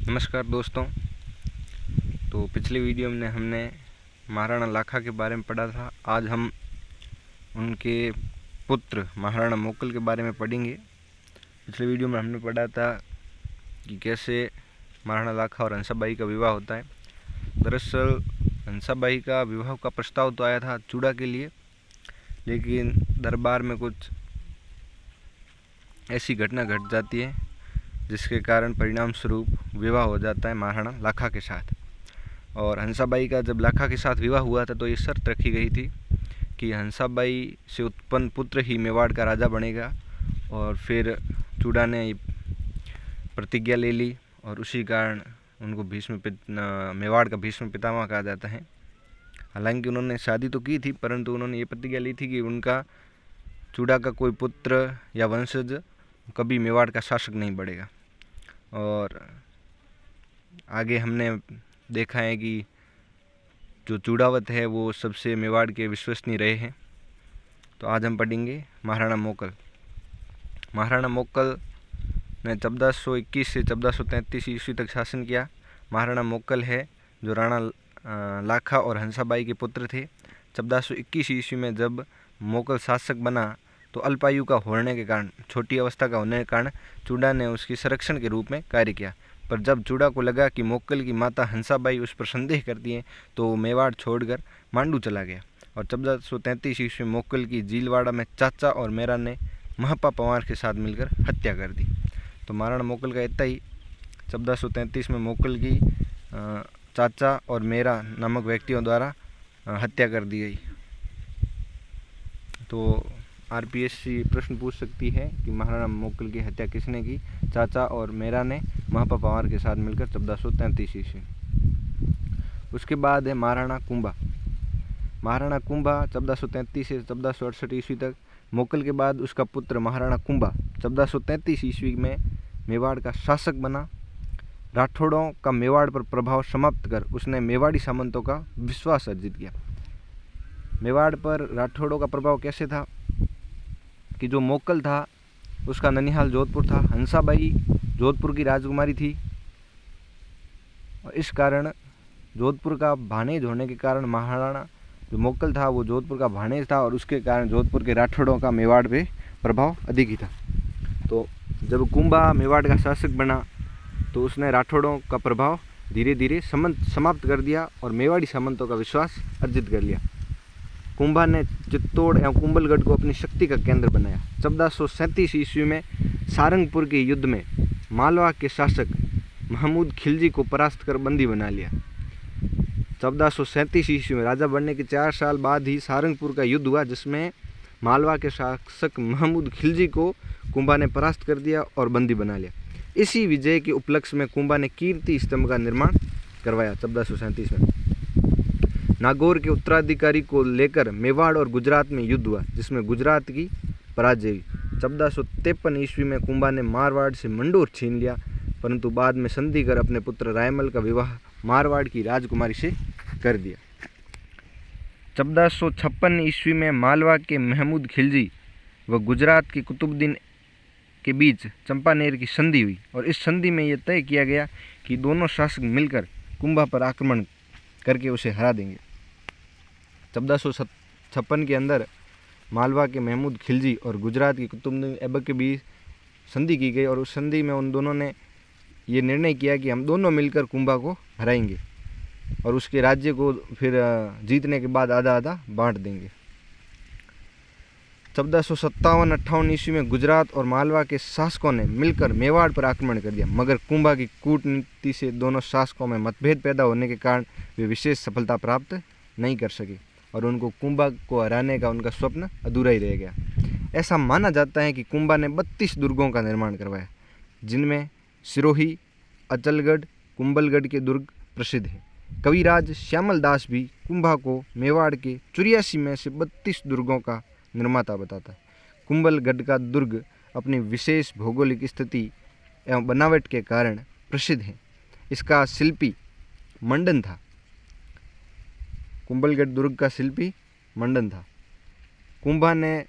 नमस्कार दोस्तों। तो पिछली वीडियो में हमने महाराणा लाखा के बारे में पढ़ा था। आज हम उनके पुत्र महाराणा मोकल के बारे में पढ़ेंगे। पिछली वीडियो में हमने पढ़ा था कि कैसे महाराणा लाखा और हंसाबाई का विवाह होता है। दरअसल हंसाबाई का विवाह का प्रस्ताव तो आया था चूड़ा के लिए, लेकिन दरबार में कुछ ऐसी घटना घट जाती है जिसके कारण परिणाम स्वरूप विवाह हो जाता है महाराणा लाखा के साथ। और हंसाबाई का जब लाखा के साथ विवाह हुआ था तो ये शर्त रखी गई थी कि हंसाबाई से उत्पन्न पुत्र ही मेवाड़ का राजा बनेगा। और फिर चूड़ा ने प्रतिज्ञा ले ली और उसी कारण उनको मेवाड़ का भीष्म पितामह कहा जाता है। हालांकि उन्होंने शादी तो की थी, परंतु उन्होंने ये प्रतिज्ञा ली थी कि उनका चूड़ा का कोई पुत्र या वंशज कभी मेवाड़ का शासक नहीं बढ़ेगा। और आगे हमने देखा है कि जो चूड़ावत है वो सबसे मेवाड़ के विश्वसनीय रहे हैं। तो आज हम पढ़ेंगे महाराणा मोकल। महाराणा मोकल ने 1421 से 1433 ईस्वी तक शासन किया। महाराणा मोकल है जो राणा लाखा और हंसाबाई के पुत्र थे। 1421 ईस्वी में जब मोकल शासक बना तो अल्पायु का होने के कारण, छोटी अवस्था का होने के कारण चूड़ा ने उसकी संरक्षण के रूप में कार्य किया। पर जब चूड़ा को लगा कि मोकल की माता हंसाबाई उस पर संदेह करती हैं तो वो मेवाड़ छोड़कर मांडू चला गया। और 1433 ईस्वी में मोकल की जीलवाड़ा में चाचा और मेरा ने महपा पंवार के साथ मिलकर हत्या कर दी। तो महाराणा मोकल का इतना ही। 1433 में मोकल की चाचा और मेरा नामक व्यक्तियों द्वारा हत्या कर दी गई। तो आरपीएससी प्रश्न पूछ सकती है कि महाराणा मोकल की हत्या किसने की? चाचा और मेरा ने महपा पंवार के साथ मिलकर 1433 ईस्वी। उसके बाद है महाराणा कुंभा। महाराणा कुंभा 1433 से 1468 ईस्वी तक। मोकल के बाद उसका पुत्र महाराणा कुंभा 1433 ईस्वी में मेवाड़ का शासक बना। राठौड़ों का मेवाड़ पर प्रभाव समाप्त कर उसने मेवाड़ी सामंतों का विश्वास अर्जित किया। मेवाड़ पर राठौड़ों का प्रभाव कैसे था कि जो मोकल था उसका ननिहाल जोधपुर था। हंसाबाई जोधपुर की राजकुमारी थी और इस कारण जोधपुर का भाणेज होने के कारण महाराणा जो मोकल था वो जोधपुर का भाणेज था और उसके कारण जोधपुर के राठौड़ों का मेवाड़ पे प्रभाव अधिक ही था। तो जब कुंभा मेवाड़ का शासक बना तो उसने राठौड़ों का प्रभाव धीरे धीरे समाप्त कर दिया और मेवाड़ी सामंतों का विश्वास अर्जित कर लिया। कुंभा ने चित्तौड़ एवं कुंभलगढ़ को अपनी शक्ति का केंद्र बनाया। 1437 ईस्वी में सारंगपुर के युद्ध में मालवा के शासक महमूद खिलजी को परास्त कर बंदी बना लिया। 1437 ईस्वी में राजा बनने के 4 साल बाद ही सारंगपुर का युद्ध हुआ, जिसमें मालवा के शासक महमूद खिलजी को कुंभा ने परास्त कर दिया और बंदी बना लिया। इसी विजय के उपलक्ष्य में कुंभा ने कीर्ति स्तंभ का निर्माण करवाया। 1437 में नागौर के उत्तराधिकारी को लेकर मेवाड़ और गुजरात में युद्ध हुआ, जिसमें गुजरात की पराजय हुई। 1453 ईस्वी में कुंभा ने मारवाड़ से मंडोर छीन लिया, परंतु बाद में संधि कर अपने पुत्र रायमल का विवाह मारवाड़ की राजकुमारी से कर दिया। 1456 ईस्वी में मालवा के महमूद खिलजी व गुजरात के कुतुबुद्दीन के बीच चंपानेर की संधि हुई और इस संधि में यह तय किया गया कि दोनों शासक मिलकर कुंभा पर आक्रमण करके उसे हरा देंगे। 1456 के अंदर मालवा के महमूद खिलजी और गुजरात के कुतुबुद्दीन ऐबक के बीच संधि की गई और उस संधि में उन दोनों ने ये निर्णय किया कि हम दोनों मिलकर कुंभा को हराएंगे और उसके राज्य को फिर जीतने के बाद आधा आधा बांट देंगे। 1457-58 ईस्वी में गुजरात और मालवा के शासकों ने मिलकर मेवाड़ पर आक्रमण कर दिया, मगर कुंभा की कूटनीति से दोनों शासकों में मतभेद पैदा होने के कारण वे विशेष सफलता प्राप्त नहीं कर सके और उनको कुंभा को हराने का उनका स्वप्न अधूरा ही रह गया। ऐसा माना जाता है कि कुंभा ने 32 दुर्गों का निर्माण करवाया, जिनमें सिरोही, अचलगढ़, कुंभलगढ़ के दुर्ग प्रसिद्ध हैं। कविराज श्यामल दास भी कुंभा को मेवाड़ के 84 में से 32 दुर्गों का निर्माता बताता है। कुंभलगढ़ का दुर्ग अपनी विशेष भौगोलिक स्थिति एवं बनावट के कारण प्रसिद्ध है। इसका शिल्पी मंडन था। कुंभलगढ़ दुर्ग का शिल्पी मंडन था। कुंभा ने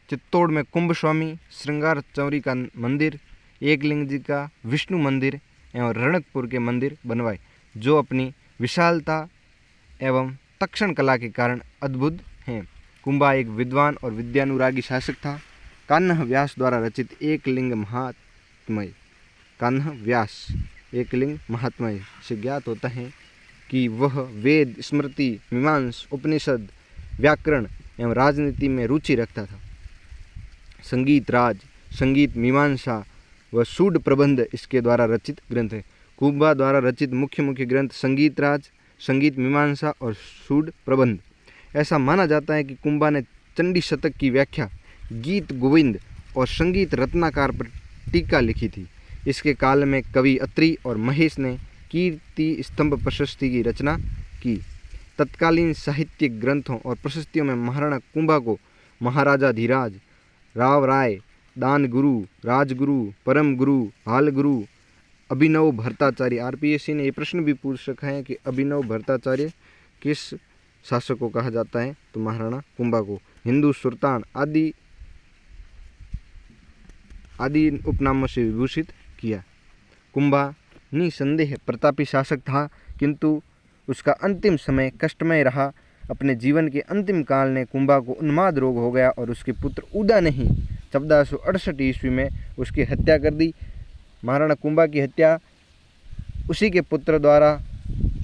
चित्तौड़ में कुंभ स्वामी, श्रृंगार चौरी का मंदिर, एकलिंग जी का विष्णु मंदिर, एवं रणकपुर के मंदिर बनवाए, जो अपनी विशालता एवं तक्षण कला के कारण अद्भुत हैं। कुंभा एक विद्वान और विद्यानुरागी शासक था। कान्ह व्यास द्वारा रचित एकलिंग महात्म्य से ज्ञात होता है कि वह वेद, स्मृति, मीमांस, उपनिषद, व्याकरण एवं राजनीति में रुचि रखता था। संगीत राज, संगीत मीमांसा व सूड प्रबंध इसके द्वारा रचित ग्रंथ है। कुंभा द्वारा रचित मुख्य ग्रंथ संगीत राज, संगीत मीमांसा और सूड प्रबंध। ऐसा माना जाता है कि कुंभा ने चंडी शतक की व्याख्या, गीत गोविंद और संगीत रत्नाकर पर टीका लिखी थी। इसके काल में कवि अत्रि और महेश ने कीर्ति स्तंभ प्रशस्ति की रचना की। तत्कालीन साहित्यिक ग्रंथों और प्रशस्तियों में महाराणा कुंभा को महाराजाधिराज, राव राय, दान गुरु, राजगुरु, परम गुरु, हाल गुरु, अभिनव भट्टाचार्य, आरपीएससी ने ये प्रश्न भी पूछ रखा है कि अभिनव भट्टाचार्य किस शासक को कहा जाता है, तो महाराणा कुंभा को। हिंदू सुल्तान आदि उपनामों से विभूषित किया। कुंभा निसंदेह प्रतापी शासक था, किंतु उसका अंतिम समय कष्टमय रहा। अपने जीवन के अंतिम काल ने कुंभा को उन्माद रोग हो गया और उसके पुत्र उदा ने ही 1468 ईस्वी में उसकी हत्या कर दी। महाराणा कुंभा की हत्या उसी के पुत्र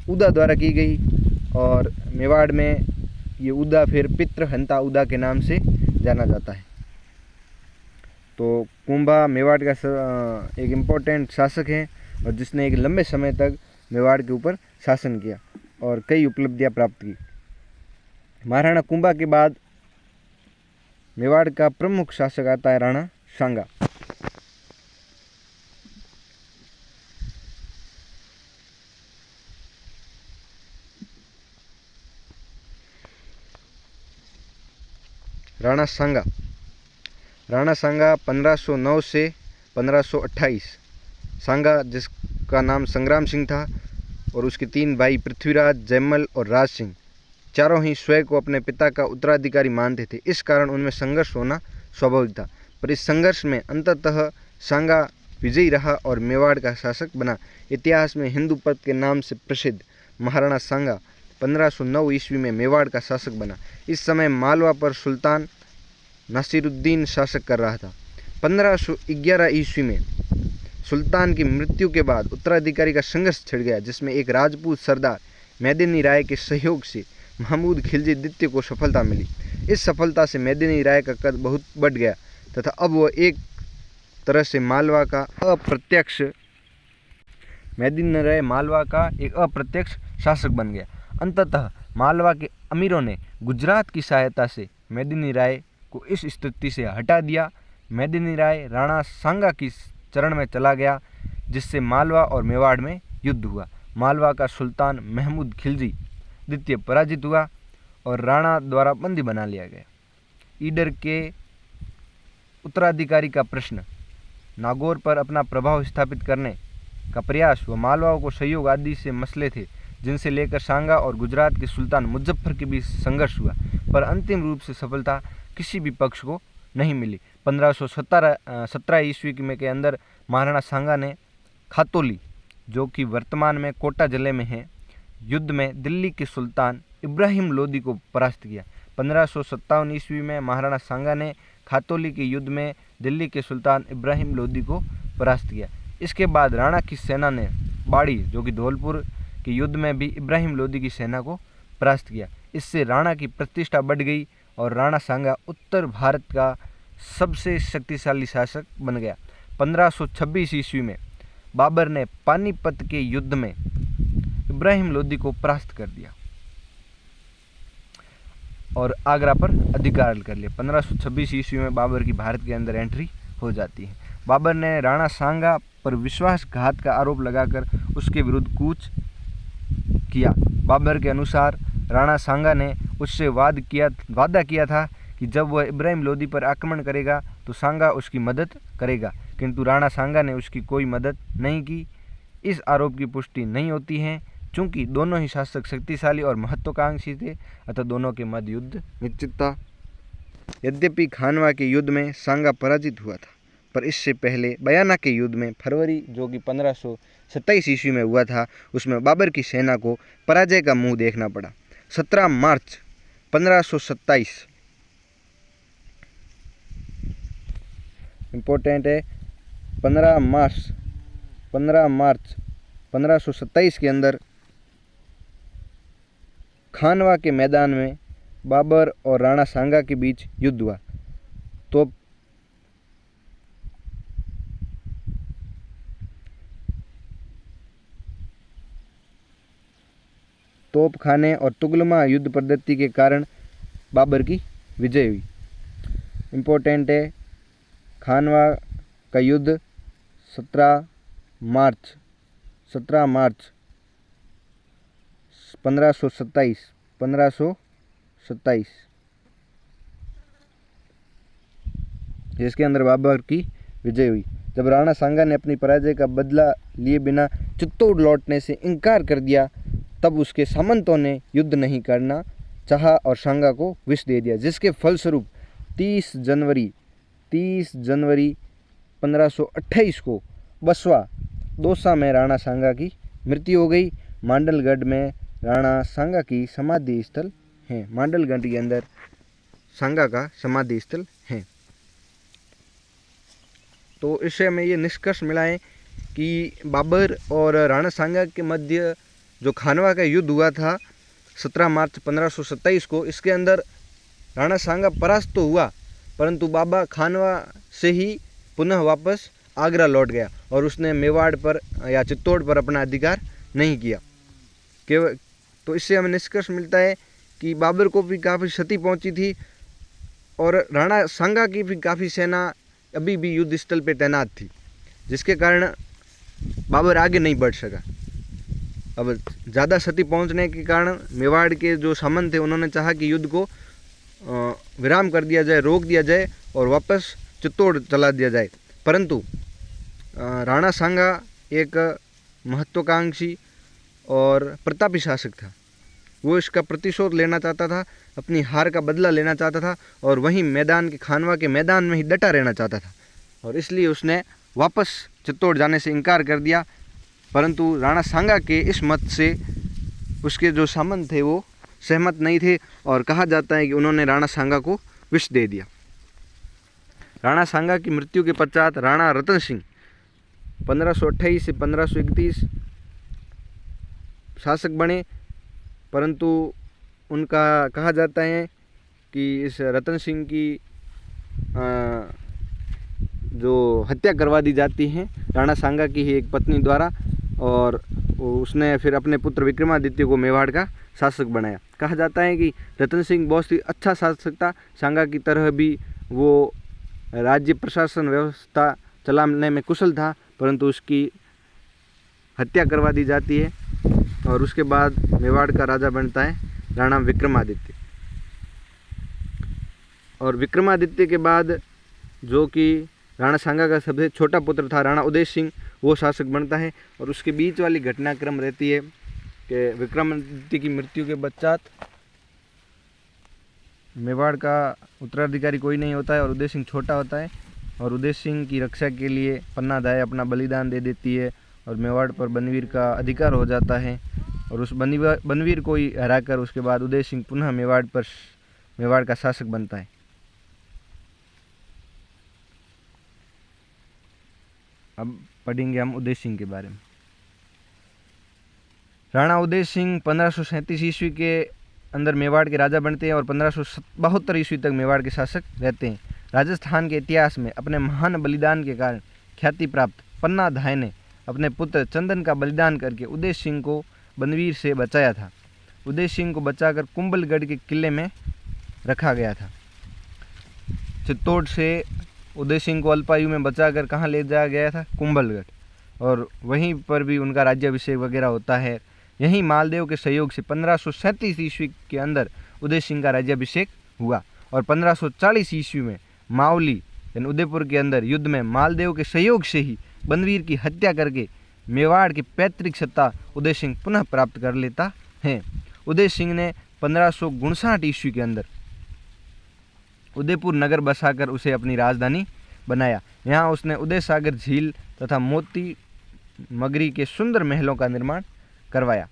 उदा द्वारा की गई और मेवाड़ में ये उदा फिर पितृहंता उदा के नाम से जाना जाता है। तो कुंभा मेवाड़ का एक इम्पोर्टेंट शासक है और जिसने एक लंबे समय तक मेवाड़ के ऊपर शासन किया और कई उपलब्धियां प्राप्त की। महाराणा कुंभा के बाद मेवाड़ का प्रमुख शासक आता है राणा सांगा। राणा सांगा 1509 से 1528। सांगा, जिसका नाम संग्राम सिंह था, और उसके 3 भाई पृथ्वीराज, जयमल और राज सिंह, चारों ही स्वयं को अपने पिता का उत्तराधिकारी मानते थे। इस कारण उनमें संघर्ष होना स्वाभाविक था, पर इस संघर्ष में अंततः सांगा विजयी रहा और मेवाड़ का शासक बना। इतिहास में हिंदू पद के नाम से प्रसिद्ध महाराणा सांगा 1509 ईस्वी में मेवाड़ का शासक बना। इस समय मालवा पर सुल्तान नासिरुद्दीन शासक कर रहा था। 1511 ईस्वी में सुल्तान की मृत्यु के बाद उत्तराधिकारी का संघर्ष छिड़ गया, जिसमें एक राजपूत सरदार मेदिनी राय के सहयोग से महमूद खिलजी द्वितीय को सफलता मिली। इस सफलता से मेदिनी राय का कद बहुत बढ़ गया तथा अब वह एक तरह से मालवा का एक अप्रत्यक्ष शासक बन गया। अंततः मालवा के अमीरों ने गुजरात की सहायता से मेदिनी राय को इस स्थिति से हटा दिया। मेदिनी राय राणा सांगा की चरण में चला गया, जिससे मालवा और मेवाड़ में युद्ध हुआ। मालवा का सुल्तान महमूद खिलजी द्वितीय पराजित हुआ और राणा द्वारा बंदी बना लिया गया। ईडर के उत्तराधिकारी का प्रश्न, नागौर पर अपना प्रभाव स्थापित करने का प्रयास व मालवाओं को सहयोग आदि से मसले थे, जिनसे लेकर सांगा और गुजरात के सुल्तान मुजफ्फर के बीच संघर्ष हुआ, पर अंतिम रूप से सफलता किसी भी पक्ष को नहीं मिली। 1517 ईस्वी के अंदर महाराणा सांगा ने खातौली, जो कि वर्तमान में कोटा जिले में है, युद्ध में दिल्ली के सुल्तान इब्राहिम लोदी को परास्त किया। 1557 ईस्वी में महाराणा सांगा ने खातौली के युद्ध में दिल्ली के सुल्तान इब्राहिम लोदी को परास्त किया। इसके बाद राणा की सेना ने बाड़ी, जो कि धौलपुर के युद्ध में भी इब्राहिम लोदी की सेना को परास्त किया। इससे राणा की प्रतिष्ठा बढ़ गई और राणा सांगा उत्तर भारत का सबसे शक्तिशाली शासक बन गया। 1526 ईस्वी में बाबर ने पानीपत के युद्ध में इब्राहिम लोदी को परास्त कर दिया और आगरा पर अधिकार कर लिया। 1526 ईस्वी में बाबर की भारत के अंदर एंट्री हो जाती है। बाबर ने राणा सांगा पर विश्वासघात का आरोप लगाकर उसके विरुद्ध कूच किया। बाबर के अनुसार राणा सांगा ने उससे वादा किया था कि जब वह इब्राहिम लोदी पर आक्रमण करेगा तो सांगा उसकी मदद करेगा, किंतु राणा सांगा ने उसकी कोई मदद नहीं की। इस आरोप की पुष्टि नहीं होती है, चूंकि दोनों ही शासक शक्तिशाली और महत्वाकांक्षी थे, अतः दोनों के मध्य युद्ध निश्चित था। यद्यपि खानवा के युद्ध में सांगा पराजित हुआ था, पर इससे पहले बयाना के युद्ध में फरवरी जो कि 1527 ईस्वी में हुआ था, उसमें बाबर की सेना को पराजय का मुंह देखना पड़ा। 17 मार्च 1527 इम्पोर्टेंट है। 15 मार्च 1527 के अंदर खानवा के मैदान में बाबर और राणा सांगा के बीच युद्ध हुआ। तोप खाने और तुगलमा युद्ध पद्धति के कारण बाबर की विजय हुई। इम्पोर्टेंट है, खानवा का युद्ध 17 मार्च 1527 जिसके अंदर बाबर की विजय हुई। जब राणा सांगा ने अपनी पराजय का बदला लिए बिना चित्तौड़ लौटने से इनकार कर दिया, तब उसके सामंतों ने युद्ध नहीं करना चाहा और सांगा को विष दे दिया, जिसके फलस्वरूप 30 जनवरी 1528 को बसवा दौसा में राणा सांगा की मृत्यु हो गई। मांडलगढ़ में राणा सांगा की समाधि स्थल है। मांडलगढ़ के अंदर सांगा का समाधि स्थल है। तो इससे हमें ये निष्कर्ष मिला है कि बाबर और राणा सांगा के मध्य जो खानवा का युद्ध हुआ था 17 मार्च 1527 को, इसके अंदर राणा सांगा परास्त तो हुआ, परंतु बाबा खानवा से ही पुनः वापस आगरा लौट गया और उसने मेवाड़ पर या चित्तौड़ पर अपना अधिकार नहीं किया। केवल तो इससे हमें निष्कर्ष मिलता है कि बाबर को भी काफ़ी क्षति पहुंची थी और राणा सांगा की भी काफ़ी सेना अभी भी युद्ध स्थल पर तैनात थी, जिसके कारण बाबर आगे नहीं बढ़ सका। अब ज़्यादा क्षति पहुंचने के कारण मेवाड़ के जो सामंत थे उन्होंने चाहा कि युद्ध को विराम कर दिया जाए, रोक दिया जाए और वापस चित्तौड़ चला दिया जाए, परंतु राणा सांगा एक महत्वाकांक्षी और प्रतापी शासक था। वो इसका प्रतिशोध लेना चाहता था, अपनी हार का बदला लेना चाहता था और वहीं मैदान के खानवा के मैदान में ही डटा रहना चाहता था और इसलिए उसने वापस चित्तौड़ जाने से इनकार कर दिया। परंतु राणा सांगा के इस मत से उसके जो सामंत थे वो सहमत नहीं थे और कहा जाता है कि उन्होंने राणा सांगा को विष दे दिया। राणा सांगा की मृत्यु के पश्चात राणा रतन सिंह 1528 से 1531 शासक बने, परंतु उनका कहा जाता है कि इस रतन सिंह की जो हत्या करवा दी जाती है राणा सांगा की ही एक पत्नी द्वारा और उसने फिर अपने पुत्र विक्रमादित्य को मेवाड़ का शासक बनाया। कहा जाता है कि रतन सिंह बहुत ही अच्छा शासक था, सांगा की तरह भी वो राज्य प्रशासन व्यवस्था चलाने में कुशल था, परंतु उसकी हत्या करवा दी जाती है और उसके बाद मेवाड़ का राजा बनता है राणा विक्रमादित्य। और विक्रमादित्य के बाद जो कि राणा सांगा का सबसे छोटा पुत्र था राणा उदय सिंह, वो शासक बनता है और उसके बीच वाली घटनाक्रम रहती है कि विक्रमादित्य की मृत्यु के पश्चात मेवाड़ का उत्तराधिकारी कोई नहीं होता है और उदय सिंह छोटा होता है और उदय सिंह की रक्षा के लिए पन्ना दाई अपना बलिदान दे देती है और मेवाड़ पर बनवीर का अधिकार हो जाता है और उस बनवीर को ही हराकर उसके बाद उदय सिंह पुनः मेवाड़ का शासक बनता है। अब पढ़ेंगे हम उदय सिंह के बारे में। राणा उदय सिंह 1537 ईस्वी के अंदर मेवाड़ के राजा बनते हैं और 1572 ईस्वी तक मेवाड़ के शासक रहते हैं। राजस्थान के इतिहास में अपने महान बलिदान के कारण ख्याति प्राप्त पन्ना दाई ने अपने पुत्र चंदन का बलिदान करके उदय सिंह को बनवीर से बचाया था। उदय सिंह को बचाकर कुंभलगढ़ के किले में रखा गया था। चित्तौड़ से उदय सिंह को अल्पायु में बचाकर कहाँ ले जाया गया था? कुंभलगढ़, और वहीं पर भी उनका राज्याभिषेक वगैरह होता है। यहीं मालदेव के सहयोग से 1537 ईस्वी के अंदर उदय सिंह का राज्याभिषेक हुआ और 1540 ईस्वी में मावली यानी उदयपुर के अंदर युद्ध में मालदेव के सहयोग से ही बनवीर की हत्या करके मेवाड़ की पैतृक सत्ता उदय सिंह पुनः प्राप्त कर लेता है। उदय सिंह ने 1559 ईस्वी के अंदर उदयपुर नगर बसाकर उसे अपनी राजधानी बनाया। यहाँ उसने उदय सागर झील तथा मोती मगरी के सुंदर महलों का निर्माण करवाया।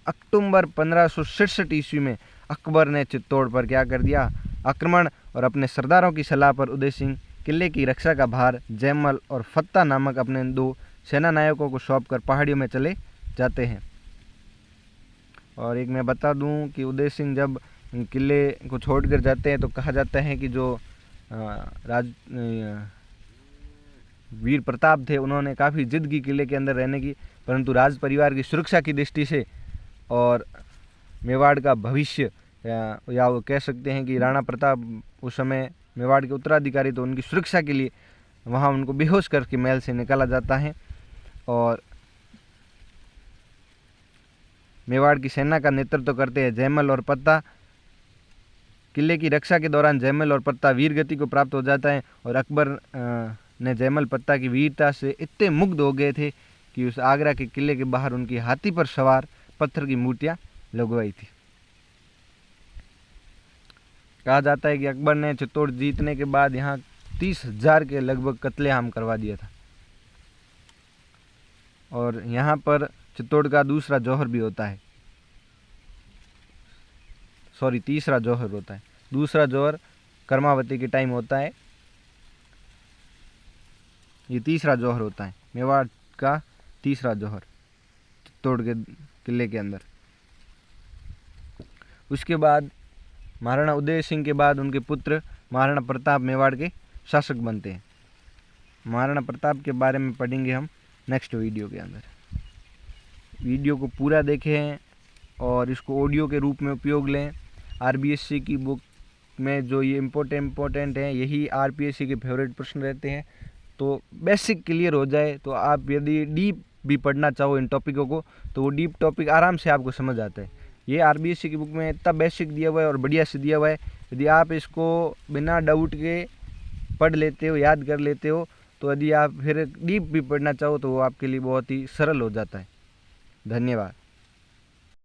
अक्टूबर 1567 ईस्वी में अकबर ने चित्तौड़ पर क्या कर दिया, आक्रमण, और अपने सरदारों की सलाह पर उदय सिंह किले की रक्षा का भार जयमल और फत्ता नामक अपने 2 सेना नायकों को सौंपकर पहाड़ियों में चले जाते हैं। और एक मैं बता दूं कि उदय सिंह जब किले को छोड़कर जाते हैं तो कहा जाता है कि जो वीर प्रताप थे उन्होंने काफ़ी जिद की किले के अंदर रहने की, परंतु राज परिवार की सुरक्षा की दृष्टि से और मेवाड़ का भविष्य या वो कह सकते हैं कि राणा प्रताप उस समय मेवाड़ के उत्तराधिकारी, तो उनकी सुरक्षा के लिए वहाँ उनको बेहोश करके महल से निकाला जाता है। और मेवाड़ की सेना का नेतृत्व करते हैं जयमल और पत्ता। किले की रक्षा के दौरान जयमल और पत्ता वीर गति को प्राप्त हो जाता है और अकबर ने जयमल पत्ता की वीरता से इतने मुग्ध हो गए थे कि उस आगरा के किले के बाहर उनकी हाथी पर सवार पत्थर की मूर्तियां लगवाई थी। कहा जाता है कि अकबर ने चित्तौड़ जीतने के बाद यहाँ 30,000 के लगभग कत्लेआम करवा दिया था। और यहाँ पर चित्तौड़ का दूसरा जौहर भी होता है, तीसरा जौहर होता है। दूसरा जौहर कर्मावती के टाइम होता है, ये तीसरा जौहर होता है, मेवाड़ का तीसरा जौहर चित्तौड़ के किले के अंदर। उसके बाद महाराणा उदय सिंह के बाद उनके पुत्र महाराणा प्रताप मेवाड़ के शासक बनते हैं। महाराणा प्रताप के बारे में पढ़ेंगे हम नेक्स्ट वीडियो के अंदर। वीडियो को पूरा देखें और इसको ऑडियो के रूप में उपयोग लें। आरबीएससी की बुक में जो ये इम्पोर्टेंट है, यही आरपीएससी के फेवरेट प्रश्न रहते हैं, तो बेसिक क्लियर हो जाए तो आप यदि डीप भी पढ़ना चाहो इन टॉपिकों को तो वो डीप टॉपिक आराम से आपको समझ आता है। ये आरबीएससी की बुक में इतना बेसिक दिया हुआ है और बढ़िया से दिया हुआ है, यदि आप इसको बिना डाउट के पढ़ लेते हो, याद कर लेते हो, तो यदि आप फिर डीप भी पढ़ना चाहो तो वो आपके लिए बहुत ही सरल हो जाता है। धन्यवाद।